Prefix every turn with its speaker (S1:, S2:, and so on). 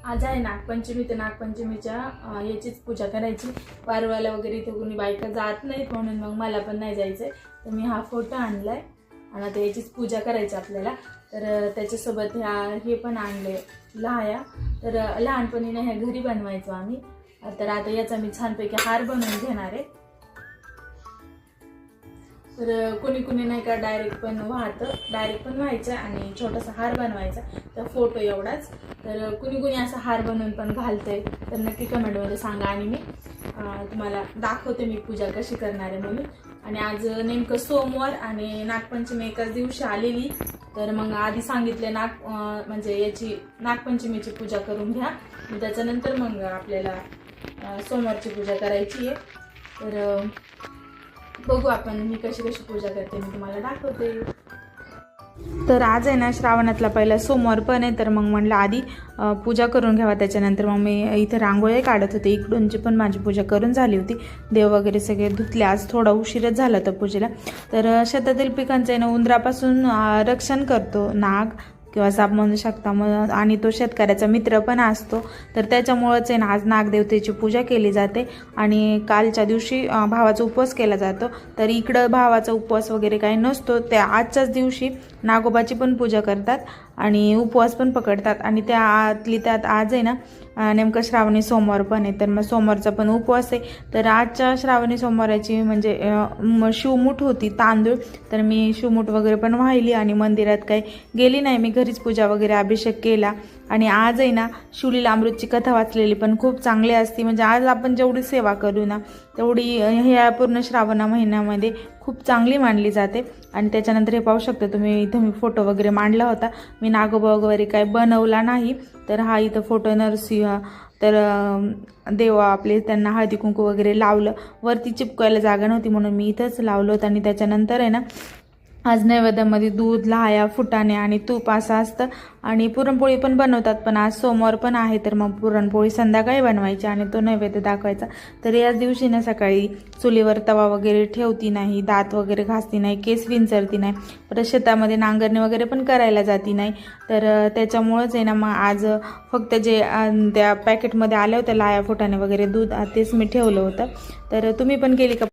S1: आज आहे नागपंचमी, तर नागपंचमीच्या याचीच पूजा करायची. वारवाला वगैरे इथे कोणी बायका जात नाहीत म्हणून मग मला पण नाही जायचंय. तर मी हा फोटो आणलाय आणि आता याचीच पूजा करायची आपल्याला. तर त्याच्यासोबत हे पण आणले लाह्या. तर लहानपणी ना ह्या घरी बनवायचो आम्ही. तर आता याचा मी छानपैकी हार बनवून घेणार आहे. तर कोणी नाही का डायरेक्ट पण व्हायचं आणि छोटासा हार बनवायचा. तर फोटो एवढाच. तर कुणी असा हार बनवून पण घालतंय तर नक्की कमेंटमध्ये सांगा आणि मी तुम्हाला दाखवते मी पूजा कशी करणार आहे म्हणून. आणि आज नेमकं सोमवार आणि नागपंचमी एकाच दिवशी आलेली. तर मग आधी सांगितले म्हणजे याची नागपंचमीची पूजा करून घ्या, त्याच्यानंतर मग आपल्याला सोमवारची पूजा करायची आहे. तर बघू आपण मी कशी पूजा करते, मी तुम्हाला दाखवते. तर आज आहे ना श्रावणातला पहिला सोमवार पण आहे. तर मग म्हणलं आधी पूजा करून घ्यावा, त्याच्यानंतर मग मी इथे रांगोळी काढत होते. इकडूनची पण माझी पूजा करून झाली होती. देव वगैरे सगळे धुतले. आज थोडा उशीरच झाला तर पूजेला. तर शेतातील पिकांचं आहे ना उंदरापासून रक्षण करतो नाग किंवा साप म्हणू शकता. मग आणि तो शेतकऱ्याचा मित्र पण असतो. तर त्याच्यामुळंच आहे ना आज नागदेवतेची पूजा केली जाते. आणि कालच्या दिवशी भावाचा उपवास केला जातो. तर इकडं भावाचा उपवास वगैरे काही नसतो. त्या आजच्याच दिवशी नागोबाची पण पूजा करतात आणि उपवास पण पकडतात. आणि त्यात आज आहे ना नेमकं श्रावणी सोमवार पण आहे. तर मग सोमवारचा पण उपवास आहे. तर आजच्या श्रावणी सोमवाराची म्हणजे शिवमूठ होती तांदूळ. तर मी शिवमूठ वगैरे पण वाहिली आणि मंदिरात काही गेली नाही. मी घरीच पूजा वगैरे अभिषेक केला. आणि आज आहे ना शिवलीला अमृतची कथा वाचलेली पण खूप चांगली असते. म्हणजे आज आपण जेवढी सेवा करू ना तेवढी ह्या पूर्ण श्रावण महिन्यामध्ये खूप चांगली मानली जाते. आणि त्याच्यानंतर हे पाहू शकता तुम्ही, इथं मी फोटो वगैरे मांडला होता. मी नागोबा वगैरे काही बनवला नाही. तर हा इथं फोटो नरसिंह. तर देवा आपले त्यांना हळदी कुंकू वगैरे लावलं. वरती चिपकायला जागा नव्हती म्हणून मी इथंच लावलं होतं. आणि त्याच्यानंतर आहे ना आज नैवेद्यामध्ये दूध, लाह्या, फुटाणे आणि तूप असं असतं. आणि पुरणपोळी पण बनवतात. पण आज सोमवार पण आहे तर मग पुरणपोळी संध्याकाळी बनवायची आणि तो नैवेद्य दाखवायचा. तर याच दिवशी ना सकाळी चुलीवर तवा वगैरे ठेवती नाही, दात वगैरे घासती नाही, केस विंचरती नाही, परत शेतामध्ये नांगरणी वगैरे पण करायला जाती नाही. तर त्याच्यामुळंच आहे ना मग आज फक्त जे त्या पॅकेटमध्ये आल्या होत्या लाह्या, फुटाणे वगैरे, दूध, तेच मी ठेवलं होतं. तर तुम्ही पण केली का